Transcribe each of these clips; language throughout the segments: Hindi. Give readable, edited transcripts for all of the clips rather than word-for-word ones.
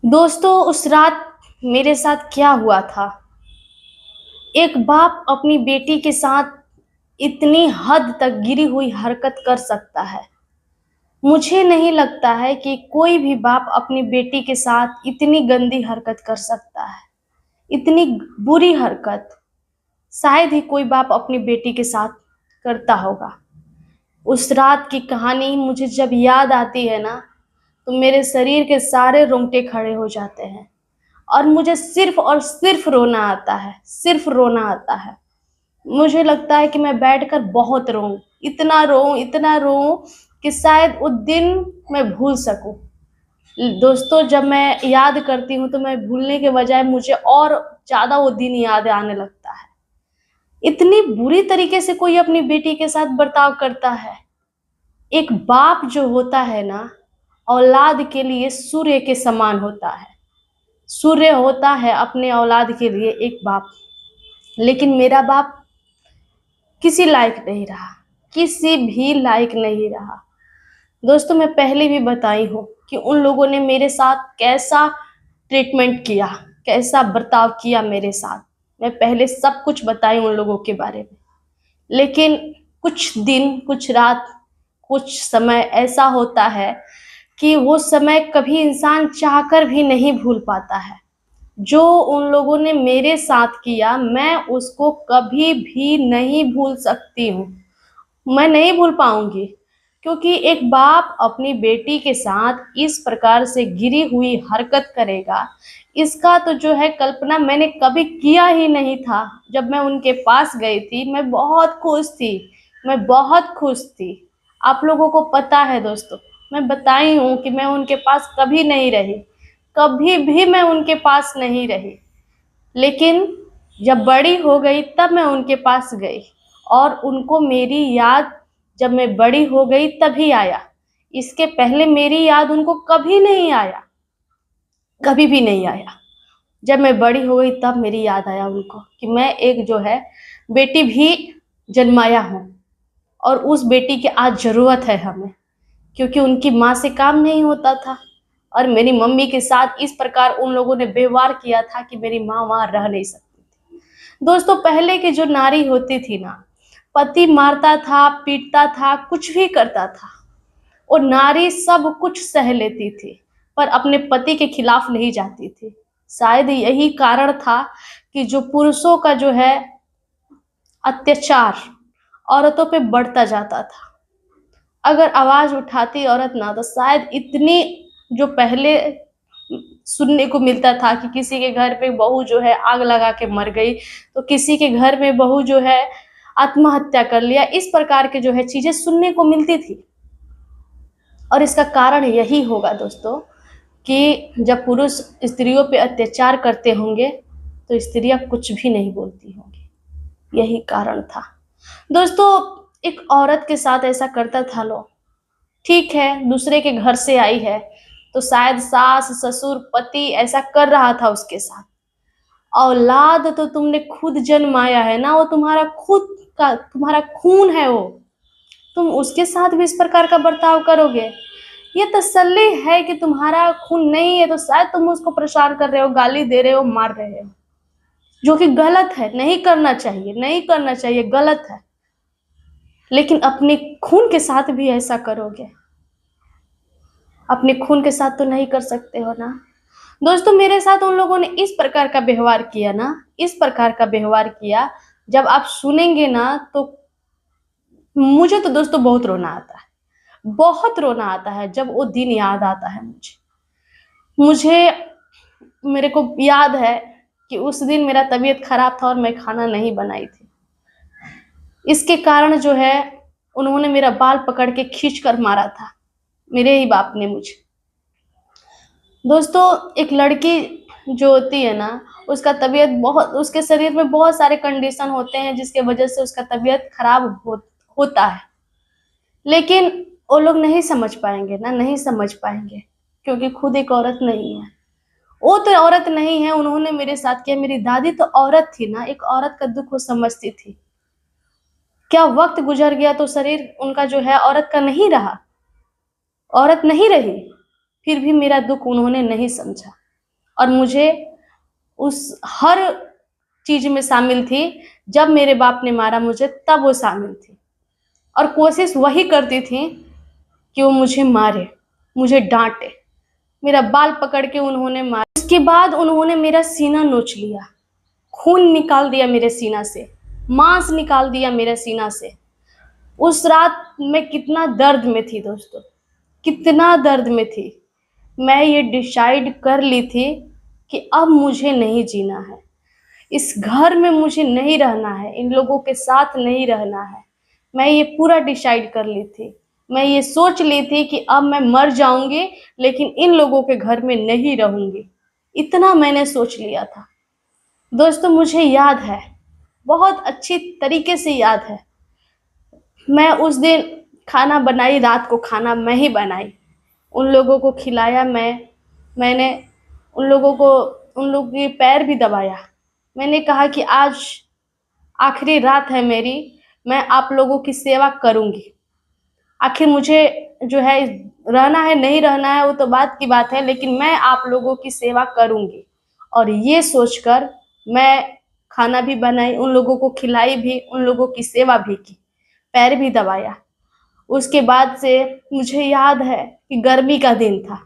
दोस्तों, उस रात मेरे साथ क्या हुआ था। एक बाप अपनी बेटी के साथ इतनी हद तक गिरी हुई हरकत कर सकता है। मुझे नहीं लगता है कि कोई भी बाप अपनी बेटी के साथ इतनी गंदी हरकत कर सकता है। इतनी बुरी हरकत शायद ही कोई बाप अपनी बेटी के साथ करता होगा। उस रात की कहानी मुझे जब याद आती है ना, तो मेरे शरीर के सारे रोंगटे खड़े हो जाते हैं और मुझे सिर्फ और सिर्फ रोना आता है, सिर्फ रोना आता है। मुझे लगता है कि मैं बैठकर बहुत रोऊं, इतना रोऊं कि शायद वो दिन मैं भूल सकूं। दोस्तों, जब मैं याद करती हूँ तो मैं भूलने के बजाय मुझे और ज्यादा वो दिन याद आने लगता है। इतनी बुरी तरीके से कोई अपनी बेटी के साथ बर्ताव करता है। एक बाप जो होता है ना, औलाद के लिए सूर्य के समान होता है। सूर्य होता है अपने औलाद के लिए एक बाप। लेकिन मेरा बाप किसी लायक नहीं रहा, किसी भी लायक नहीं रहा। दोस्तों, मैं पहले भी बताई हूँ कि उन लोगों ने मेरे साथ कैसा ट्रीटमेंट किया, कैसा बर्ताव किया मेरे साथ। मैं पहले सब कुछ बताई उन लोगों के बारे में। लेकिन कुछ दिन, कुछ रात, कुछ समय ऐसा होता है कि वो समय कभी इंसान चाहकर भी नहीं भूल पाता है। जो उन लोगों ने मेरे साथ किया, मैं उसको कभी भी नहीं भूल सकती हूँ। मैं नहीं भूल पाऊंगी, क्योंकि एक बाप अपनी बेटी के साथ इस प्रकार से गिरी हुई हरकत करेगा, इसका तो जो है कल्पना मैंने कभी किया ही नहीं था। जब मैं उनके पास गई थी, मैं बहुत खुश थी, मैं बहुत खुश थी। आप लोगों को पता है दोस्तों, मैं बताई हूँ कि मैं उनके पास कभी नहीं रही, कभी भी मैं उनके पास नहीं रही। लेकिन जब बड़ी हो गई तब मैं उनके पास गई, और उनको मेरी याद जब मैं बड़ी हो गई तभी आया। इसके पहले मेरी याद उनको कभी नहीं आया, कभी भी नहीं आया। जब मैं बड़ी हो गई तब मेरी याद आया उनको कि मैं एक जो है बेटी भी जन्माया हूँ, और उस बेटी की आज जरूरत है हमें, क्योंकि उनकी माँ से काम नहीं होता था। और मेरी मम्मी के साथ इस प्रकार उन लोगों ने व्यवहार किया था कि मेरी माँ वहां रह नहीं सकती थी। दोस्तों, पहले की जो नारी होती थी ना, पति मारता था, पीटता था, कुछ भी करता था, वो नारी सब कुछ सह लेती थी, पर अपने पति के खिलाफ नहीं जाती थी। शायद यही कारण था कि जो पुरुषों का जो है अत्याचार औरतों पे बढ़ता जाता था। अगर आवाज उठाती औरत ना, तो शायद इतनी जो पहले सुनने को मिलता था कि किसी के घर पे बहू जो है आग लगा के मर गई, तो किसी के घर में बहू जो है आत्महत्या कर लिया, इस प्रकार के जो है चीजें सुनने को मिलती थी। और इसका कारण यही होगा दोस्तों, कि जब पुरुष स्त्रियों पे अत्याचार करते होंगे तो स्त्रियां कुछ भी नहीं बोलती होंगी। यही कारण था दोस्तों। एक औरत के साथ ऐसा करता था लोग, ठीक है, दूसरे के घर से आई है तो शायद सास ससुर पति ऐसा कर रहा था उसके साथ। औलाद तो तुमने खुद जन्माया है ना, वो तुम्हारा खुद का, तुम्हारा खून है वो, तुम उसके साथ भी इस प्रकार का बर्ताव करोगे? ये तसल्ली है कि तुम्हारा खून नहीं है तो शायद तुम उसको परेशान कर रहे हो, गाली दे रहे हो, मार रहे हो, जो कि गलत है, नहीं करना चाहिए, नहीं करना चाहिए, गलत है। लेकिन अपने खून के साथ भी ऐसा करोगे? अपने खून के साथ तो नहीं कर सकते हो ना। दोस्तों, मेरे साथ उन लोगों ने इस प्रकार का व्यवहार किया ना, इस प्रकार का व्यवहार किया, जब आप सुनेंगे ना तो मुझे तो दोस्तों बहुत रोना आता है, बहुत रोना आता है जब वो दिन याद आता है मुझे। मुझे मेरे को याद है कि उस दिन मेरा तबीयत खराब था और मैं खाना नहीं बनाई थी। इसके कारण जो है उन्होंने मेरा बाल पकड़ के खींच कर मारा था, मेरे ही बाप ने मुझे। दोस्तों, एक लड़की जो होती है ना, उसका तबीयत बहुत, उसके शरीर में बहुत सारे कंडीशन होते हैं जिसके वजह से उसका तबीयत खराब होता है। लेकिन वो लोग नहीं समझ पाएंगे ना, नहीं समझ पाएंगे, क्योंकि खुद एक औरत नहीं है। वो तो औरत नहीं है, उन्होंने मेरे साथ किया। मेरी दादी तो औरत थी ना, एक औरत का दुख वो समझती थी। क्या वक्त गुजर गया तो शरीर उनका जो है औरत का नहीं रहा, औरत नहीं रही, फिर भी मेरा दुख उन्होंने नहीं समझा। और मुझे उस हर चीज में शामिल थी। जब मेरे बाप ने मारा मुझे तब वो शामिल थी, और कोशिश वही करती थी कि वो मुझे मारे, मुझे डांटे। मेरा बाल पकड़ के उन्होंने मारा। उसके बाद उन्होंने मेरा सीना नोच लिया, खून निकाल दिया मेरे सीना से, मांस निकाल दिया मेरे सीना से। उस रात मैं कितना दर्द में थी दोस्तों, कितना दर्द में थी। मैं ये डिसाइड कर ली थी कि अब मुझे नहीं जीना है, इस घर में मुझे नहीं रहना है, इन लोगों के साथ नहीं रहना है। मैं ये पूरा डिसाइड कर ली थी। मैं ये सोच ली थी कि अब मैं मर जाऊंगी, लेकिन इन लोगों के घर में नहीं रहूंगी। इतना मैंने सोच लिया था दोस्तों। मुझे याद है, बहुत अच्छी तरीके से याद है। मैं उस दिन खाना बनाई, रात को खाना मैं ही बनाई, उन लोगों को खिलाया। मैंने उन लोगों को, उन लोगों के पैर भी दबाया। मैंने कहा कि आज आखिरी रात है मेरी, मैं आप लोगों की सेवा करूंगी। आखिर मुझे जो है रहना है नहीं रहना है वो तो बात की बात है, लेकिन मैं आप लोगों की सेवा करूंगी। और ये सोचकर मैं खाना भी बनाई, उन लोगों को खिलाई भी, उन लोगों की सेवा भी की, पैर भी दबाया। उसके बाद से मुझे याद है कि गर्मी का दिन था।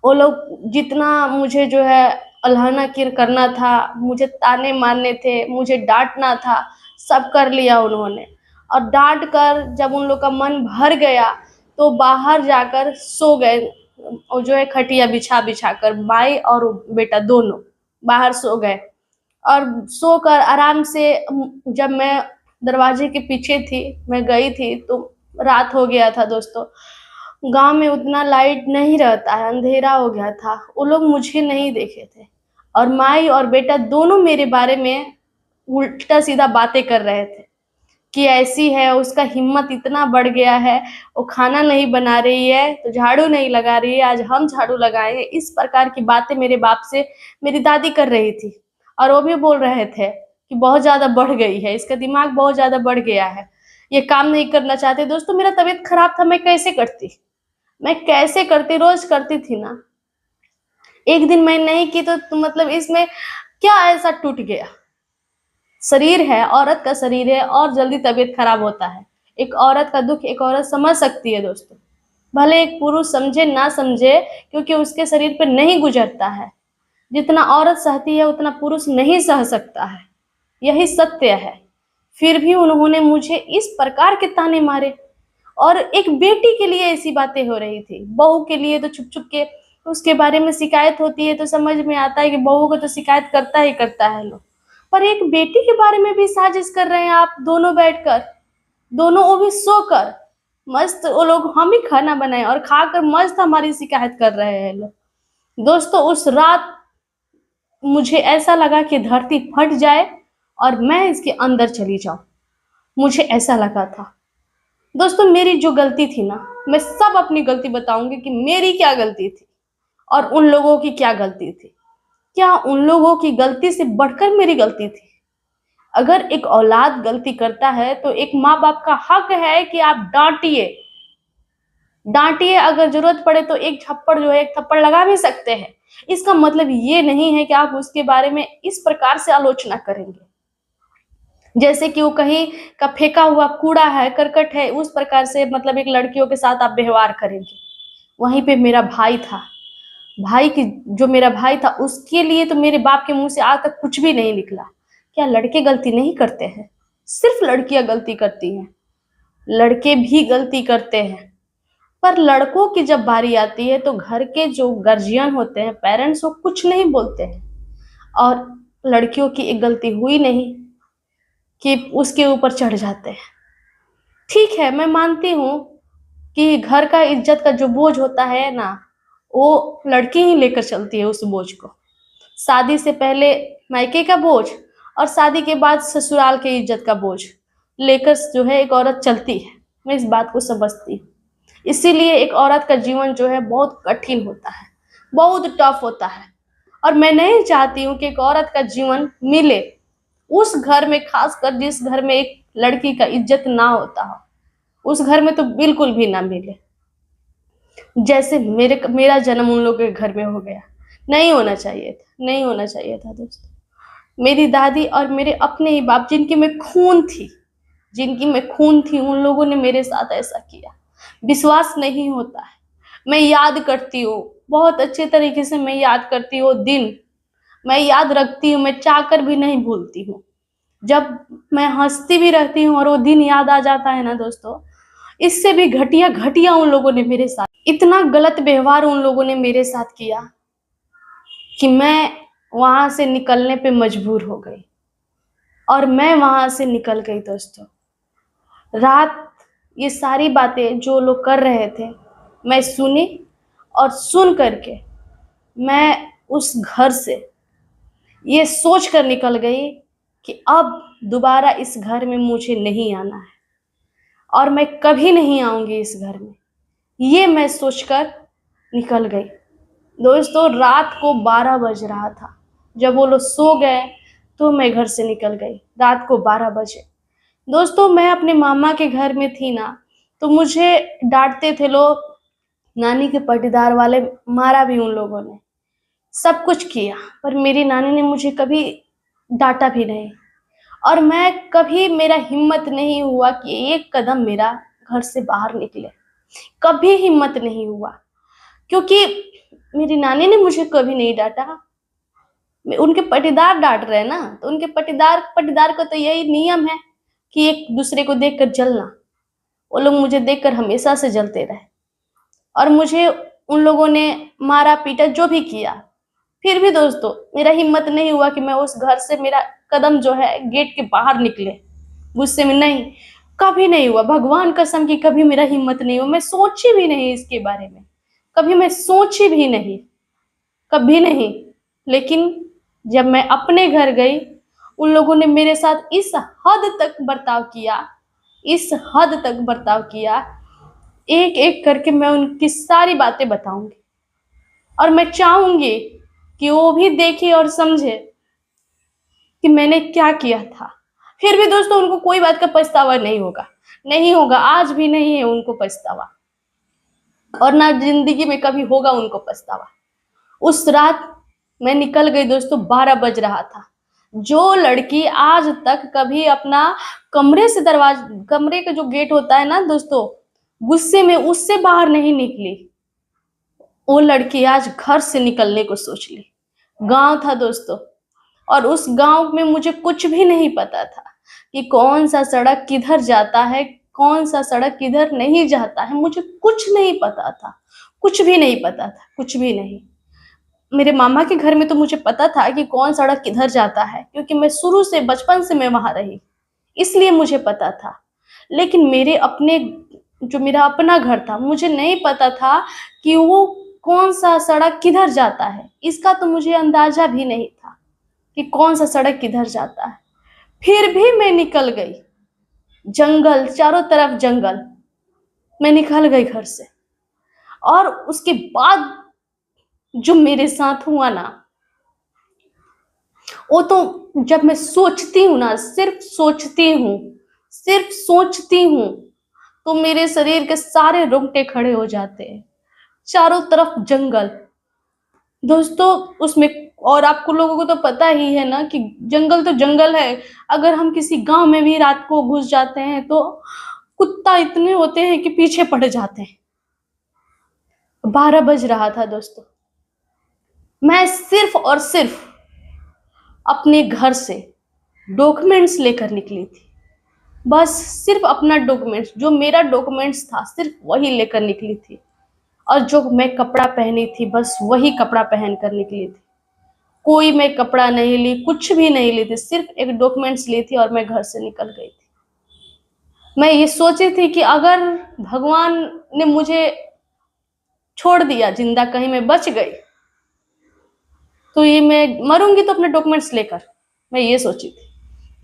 वो लोग जितना मुझे जो है अल्हना किर करना था, मुझे ताने मारने थे, मुझे डांटना था, सब कर लिया उन्होंने। और डांट कर जब उन लोग का मन भर गया तो बाहर जाकर सो गए। और जो है खटिया बिछा बिछा कर माई और बेटा दोनों बाहर सो गए। और सोकर आराम से जब मैं दरवाजे के पीछे थी, मैं गई थी तो रात हो गया था दोस्तों। गांव में उतना लाइट नहीं रहता है, अंधेरा हो गया था। वो लोग मुझे नहीं देखे थे, और माई और बेटा दोनों मेरे बारे में उल्टा सीधा बातें कर रहे थे कि ऐसी है, उसका हिम्मत इतना बढ़ गया है, वो खाना नहीं बना रही है तो झाड़ू नहीं लगा रही है, आज हम झाड़ू लगाए। इस प्रकार की बातें मेरे बाप से मेरी दादी कर रही थी। और वो भी बोल रहे थे कि बहुत ज्यादा बढ़ गई है, इसका दिमाग बहुत ज्यादा बढ़ गया है, ये काम नहीं करना चाहते। दोस्तों मेरा तबीयत खराब था, मैं कैसे करती, मैं कैसे करती, रोज करती थी ना। एक दिन मैं नहीं की तो मतलब इसमें क्या ऐसा टूट गया। शरीर है, औरत का शरीर है, और जल्दी तबीयत खराब होता है। एक औरत का दुख एक औरत समझ सकती है दोस्तों, भले एक पुरुष समझे ना समझे, क्योंकि उसके शरीर पर नहीं गुजरता है। जितना औरत सहती है उतना पुरुष नहीं सह सकता है, यही सत्य है। फिर भी उन्होंने मुझे इस प्रकार के ताने मारे। और एक बेटी के लिए ऐसी बातें हो रही थी, बहू के लिए तो छुप छुप के उसके बारे में शिकायत होती है, तो समझ में आता है कि बहू को तो शिकायत करता ही करता है लोग। पर एक बेटी के बारे में भी साजिश कर रहे हैं आप दोनों बैठकर, दोनों वो भी सोकर। मस्त वो लोग, हम ही खाना बनाए और खाकर मस्त हमारी शिकायत कर रहे हैं लोग। दोस्तों उस रात मुझे ऐसा लगा कि धरती फट जाए और मैं इसके अंदर चली जाऊं, मुझे ऐसा लगा था। दोस्तों मेरी जो गलती थी ना, मैं सब अपनी गलती बताऊंगी कि मेरी क्या गलती थी और उन लोगों की क्या गलती थी। क्या उन लोगों की गलती से बढ़कर मेरी गलती थी? अगर एक औलाद गलती करता है तो एक माँ बाप का हक है कि आप डांटिए, डांटिए, अगर जरूरत पड़े तो एक थप्पड़ जो है, एक थप्पड़ लगा भी सकते हैं। इसका मतलब ये नहीं है कि आप उसके बारे में इस प्रकार से आलोचना करेंगे जैसे कि वो कहीं का फेंका हुआ कूड़ा है, करकट है, उस प्रकार से मतलब एक लड़कियों के साथ आप व्यवहार करेंगे। वहीं पे मेरा भाई था, भाई की, जो मेरा भाई था उसके लिए तो मेरे बाप के मुंह से आज तक कुछ भी नहीं निकला। क्या लड़के गलती नहीं करते हैं? सिर्फ लड़कियां गलती करती हैं? लड़के भी गलती करते हैं। पर लड़कों की जब बारी आती है तो घर के जो गार्जियन होते हैं, पेरेंट्स, वो कुछ नहीं बोलते हैं। और लड़कियों की एक गलती हुई नहीं कि उसके ऊपर चढ़ जाते हैं। ठीक है, मैं मानती हूँ कि घर का इज्जत का जो बोझ होता है ना, वो लड़की ही लेकर चलती है उस बोझ को। शादी से पहले मायके का बोझ, और शादी के बाद ससुराल के इज्जत का बोझ लेकर जो है एक औरत चलती है। मैं इस बात को समझती हूँ। इसीलिए एक औरत का जीवन जो है बहुत कठिन होता है, बहुत टफ होता है। और मैं नहीं चाहती हूँ कि एक औरत का जीवन मिले उस घर में, खासकर जिस घर में एक लड़की का इज्जत ना होता हो, उस घर में तो बिल्कुल भी ना मिले। जैसे मेरा जन्म उन लोगों के घर में हो गया। नहीं होना चाहिए था, नहीं होना चाहिए था दोस्तों। मेरी दादी और मेरे अपने ही बाप, जिनकी मैं खून थी, उन लोगों ने मेरे साथ ऐसा किया। विश्वास नहीं होता है। मैं याद करती हूँ, बहुत अच्छे तरीके से मैं याद करती हूँ दिन, मैं याद रखती हूँ, मैं चाह कर भी नहीं भूलती हूँ। जब मैं हंसती भी रहती हूँ और वो दिन याद आ जाता है ना दोस्तों, इससे भी घटिया घटिया उन लोगों ने मेरे साथ, इतना गलत व्यवहार उन लोगों ने मेरे साथ किया कि मैं वहां से निकलने पे मजबूर हो गई। और मैं वहां से निकल गई दोस्तों। रात, ये सारी बातें जो लोग कर रहे थे, मैं सुनी, और सुन करके मैं उस घर से ये सोच कर निकल गई कि अब दोबारा इस घर में मुझे नहीं आना है और मैं कभी नहीं आऊंगी इस घर में। ये मैं सोचकर निकल गई दोस्तों। रात को 12 बज रहा था, जब वो लोग सो गए तो मैं घर से निकल गई। रात को 12 बजे दोस्तों, मैं अपने मामा के घर में थी ना, तो मुझे डांटते थे लोग, नानी के पटीदार वाले, मारा भी उन लोगों ने, सब कुछ किया, पर मेरी नानी ने मुझे कभी डांटा भी नहीं। और मैं कभी, मेरा हिम्मत नहीं हुआ कि एक कदम मेरा घर से बाहर निकले, कभी हिम्मत नहीं हुआ, क्योंकि मेरी नानी ने मुझे कभी नहीं डांटा। उनके पटीदार डांट रहे हैं ना, तो उनके पटीदार पटीदार का तो यही नियम है कि एक दूसरे को देखकर जलना। वो लोग मुझे देखकर हमेशा से जलते रहे, और मुझे उन लोगों ने मारा पीटा जो भी किया, फिर भी दोस्तों मेरा हिम्मत नहीं हुआ कि मैं उस घर से, मेरा कदम जो है गेट के बाहर निकले। गुस्से में नहीं, कभी नहीं हुआ, भगवान कसम की कभी मेरा हिम्मत नहीं हुआ। मैं सोची भी नहीं इसके बारे में, कभी मैं सोची भी नहीं, कभी नहीं। लेकिन जब मैं अपने घर गई, उन लोगों ने मेरे साथ इस हद तक बर्ताव किया, इस हद तक बर्ताव किया, एक एक करके मैं उनकी सारी बातें बताऊंगी, और मैं चाहूंगी कि वो भी देखे और समझे कि मैंने क्या किया था। फिर भी दोस्तों उनको कोई बात का पछतावा नहीं होगा, नहीं होगा, आज भी नहीं है उनको पछतावा, और ना जिंदगी में कभी होगा उनको पछतावा। उस रात मैं निकल गई दोस्तों, 12 बज रहा था। जो लड़की आज तक कभी अपना कमरे का जो गेट होता है ना दोस्तों, गुस्से में उससे बाहर नहीं निकली, वो लड़की आज घर से निकलने को सोच ली। गांव था दोस्तों, और उस गांव में मुझे कुछ भी नहीं पता था कि कौन सा सड़क किधर जाता है, कौन सा सड़क किधर नहीं जाता है, मुझे कुछ नहीं पता था, कुछ भी नहीं पता था, कुछ भी नहीं। मेरे मामा के घर में तो मुझे पता था कि कौन सड़क किधर जाता है, क्योंकि मैं शुरू से, बचपन से मैं वहां रही, इसलिए मुझे पता था। लेकिन मेरे अपने, जो मेरा अपना घर था, मुझे नहीं पता था कि वो कौन सा सड़क किधर जाता है, इसका तो मुझे अंदाजा भी नहीं था कि कौन सा सड़क किधर जाता है। फिर भी मैं निकल गई, जंगल, चारों तरफ जंगल, मैं निकल गई घर से। और उसके बाद जो मेरे साथ हुआ ना, वो तो जब मैं सोचती हूँ ना, सिर्फ सोचती हूँ, तो मेरे शरीर के सारे रोंगटे खड़े हो जाते हैं। चारों तरफ जंगल दोस्तों उसमें, और आपको लोगों को तो पता ही है ना कि जंगल तो जंगल है। अगर हम किसी गांव में भी रात को घुस जाते हैं तो कुत्ता इतने होते हैं कि पीछे पड़ जाते हैं। 12 बज रहा था दोस्तों, मैं सिर्फ और सिर्फ अपने घर से डॉक्यूमेंट्स लेकर निकली थी। बस सिर्फ अपना डॉक्यूमेंट्स, जो मेरा डॉक्यूमेंट्स था, सिर्फ वही लेकर निकली थी। और जो मैं कपड़ा पहनी थी, बस वही कपड़ा पहन कर निकली थी। कोई मैं कपड़ा नहीं ली, कुछ भी नहीं ली थी, सिर्फ एक डॉक्यूमेंट्स ली थी और मैं घर से निकल गई थी। मैं ये सोची थी कि अगर भगवान ने मुझे छोड़ दिया जिंदा, कहीं मैं बच गई, तो ये मैं मरूंगी तो अपने डॉक्यूमेंट्स लेकर, मैं ये सोची थी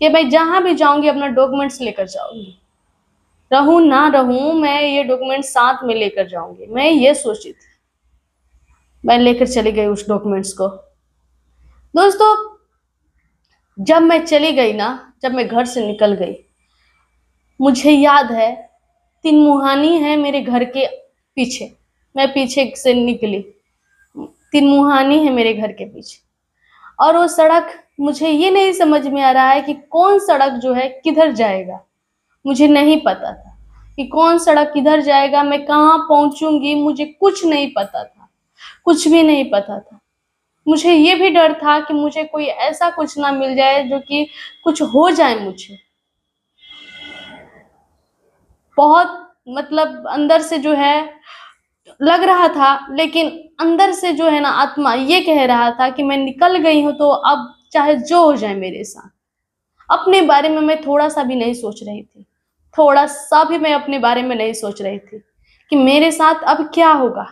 कि मैं जहां भी जाऊंगी अपना डॉक्यूमेंट्स लेकर जाऊंगी, रहूं ना रहूं, मैं ये डॉक्यूमेंट्स साथ में लेकर जाऊंगी, मैं ये सोची थी। मैं लेकर चली गई उस डॉक्यूमेंट्स को दोस्तों। जब मैं चली गई ना, जब मैं घर से निकल गई, मुझे याद है, 3 मुहानी है मेरे घर के पीछे, मैं पीछे से निकली, तिनमुहानी है मेरे घर के पीछे। और वो सड़क, मुझे ये नहीं समझ में आ रहा है कि कौन सड़क जो है किधर जाएगा। मुझे नहीं पता था कि कौन सड़क किधर जाएगा, मैं कहाँ पहुंचूंगी, मुझे कुछ नहीं पता था, कुछ भी नहीं पता था। मुझे ये भी डर था कि मुझे कोई ऐसा कुछ ना मिल जाए जो कि कुछ हो जाए मुझे। बहुत मतलब अंदर से जो है लग रहा था, लेकिन अंदर से जो है ना आत्मा ये कह रहा था कि मैं निकल गई हूं तो अब चाहे जो हो जाए मेरे साथ। अपने बारे में मैं थोड़ा सा भी नहीं सोच रही थी, थोड़ा सा भी मैं अपने बारे में नहीं सोच रही थी कि मेरे साथ अब क्या होगा।